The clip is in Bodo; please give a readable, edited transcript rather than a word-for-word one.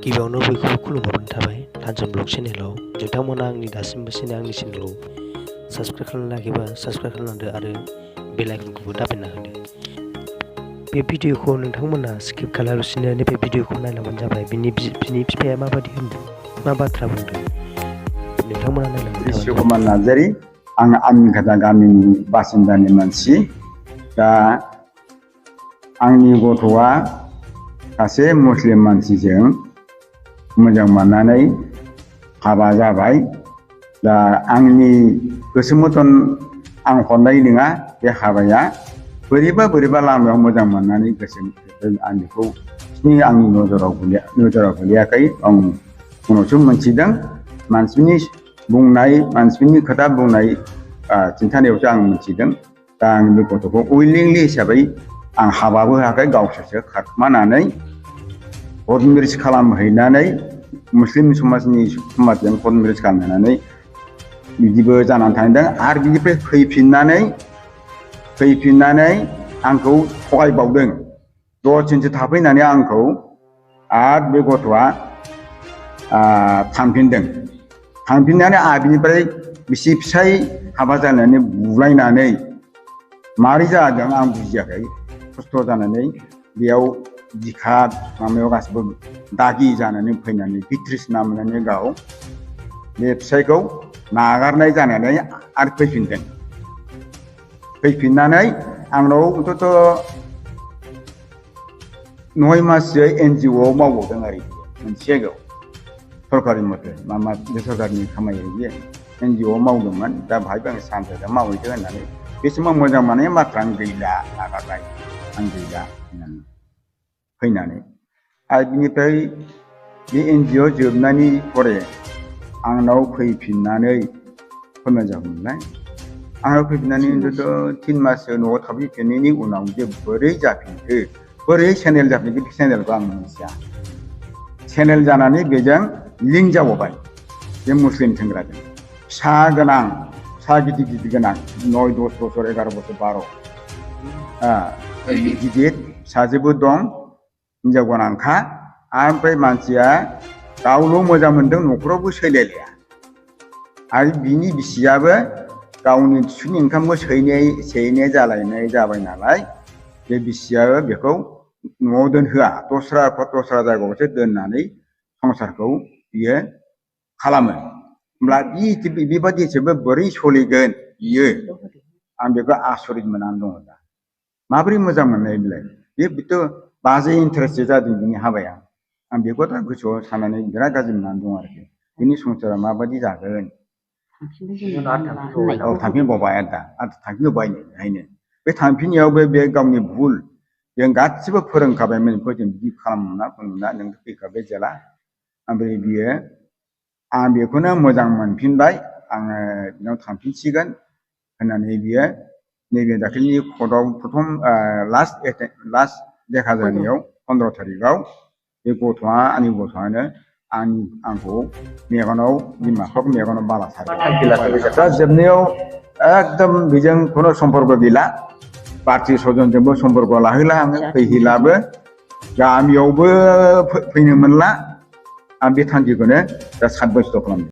गिबियावनो बयखौबो खुलुमहरनाय थाबाय थानसम ब्लग चेनेलाव नोंथांमोना आंनि दासिमबो आंनि चेनेलाव साबस्क्राइब खालामनाखैबा साबस्क्राइब खालामदो आरो बेल आइकनखौबो दाबायना होदो। बे भिडिअखौ नोंथांमोना स्किप खालामालासिनो बे भिडिअखौ नायलांबानो जाबाय। बिनि बिफाया माबादि होनदों, मा बाथ्रा बुंदों, नोंथांमोना नायलांबानो जाबाय। बिश्वकुमार नार्जारी, आं आमिनखाता गामिनि बासिन्दानि मानसि। दा आंनि गथ'आ सासे मुस्लिम मानसिजों मोजां मोननानै हाबा जाबाय। दा आंनि गोसो मथन आं हरनाय नङा बे हाबाया। बोरैबा लामायाव मोजां मोननानै गोसो आं बेखौ आंनि नोजोराव गोलैयाखै। आं उनावसो मोनथिदों। मानसिफोरनि खोथा बुंनाय खिन्थानायावसो आं मोनथिदों। दा आं बे गथ'खौ उइलिंलि हिसाबै आं हाबाबो होआखै, गावसोरसो खारखुमानानै कर्ट मेरिज खालामहैनानै मुस्लिम समाजजों कर्ट मेरिज खालामहैनानै बिदिबो जानानै थांदों। आरो बिनिफ्राय फैफिननानै आंखौ थगायबावदों। 10 दिनसो थाफैनानै आंखौ आरो बे गथ'आ थांफिननानै आरो बिनिफ्राय बिसि फिसाय हाबा जानानै बुलायनानै मारै जादों आं बुजियाखै। खस्थ' जानानै बेयाव बिखा माबायाव गासिबो दागि जानानै फैनानै बिट्रिसना मोननानै गाव बे फिसायखौ नागारनाय जानानै आरो फैफिननानै आंनाव अन्तत 9 माससो NGO आव मावबावदों आरो मोनसे जायगायाव सरकारि मथे बेसरकारिनि खामानि बियो NGO आव मावदोंमोन। दा बाहायबो आं सानसेजों मावहैदो होननानै बे समाव मोजां मोननाय माथ्रा आं गैला, नागारबाय आं गैला होननानै फैनानै। आरो बिनिफ्राय बे NGO जोबनायनि परे आंनाव फैफिननानै फोरमान जागौमोनलाय। आंनाव फैफिननानै अन्तत 3 माससो न'आव थाफैफिननायनि उनाव जे बोरै जाफिनखो, बोरै चेनेल जाफिनखो, बे चेनेलखौ आं मिथिया। चेनेल जानानै बेजों लिंक जाबावबाय बे मुस्लिम सेंग्राजों। फिसा गिदिर गोनां 9, 10 बोसोर, 11 बोसोर, 12 गिदिर फिसाजोबो दं, हिनजाव गोनांखा। ओमफ्राय मानसिया गावल' मोजां मोनदों, न'खरावबो सैलायलाया। आरो बिनि बिसियाबो गावनि फिसौनि ओंखामखौ सैनाय जाबाय नालाय, बे बिसियाबो बेखौ न'आव दोनहोआ, दस्रा जायगायावसो दोननानै संसारखौ बियो खालामो। होमब्ला बेबादिसोबो बोरै सोलिगोन बियो, आं बेखौ आसरित मोननानै दङ। दा माबोरै मोजां मोननाय बेलाय, बेथ' बाजै इन्टारेस्टसो जादों बिनि हाबाया। आं बेखौ दा गोसोआव साननानै बिराद गाज्रि मोननानै दं आरोखि। बिनि संसारा माबायदि जागोन। थांफिनबावबाय आरो थांफिनबावबाय बेहायनो। बे थांफिननायावबो बे गावनि भुल, जों गासिबो फोरोंखाबायमोन बेखौ, जों बिदि खालामना नों फैखाबाय जेला। ओमफ्राय आं बेखौनो मोजां मोनफिनबाय, आङो बिनाव थांफिनसिगोन होननानै बियो नैबे दाख्लैनि कर्टआव प्रथम लास्ट देखा जानायाव 15 थारिखआव बे गथ'आ, आंनि गथ'आनो आंखौ मेगनाव, बिमा बिफाखौ मेगनाव बाला सारबाय। दा जोबनायाव एकदम बेजों खुनु सम्पर्क गैला। पार्टि सजनजोंबो सम्पर्क लाहैला, आङो फैहैलाबो, गामियावबो फैनो मोनला। आं बे थांखिखौनो दा 7 बोसोर खालामदों।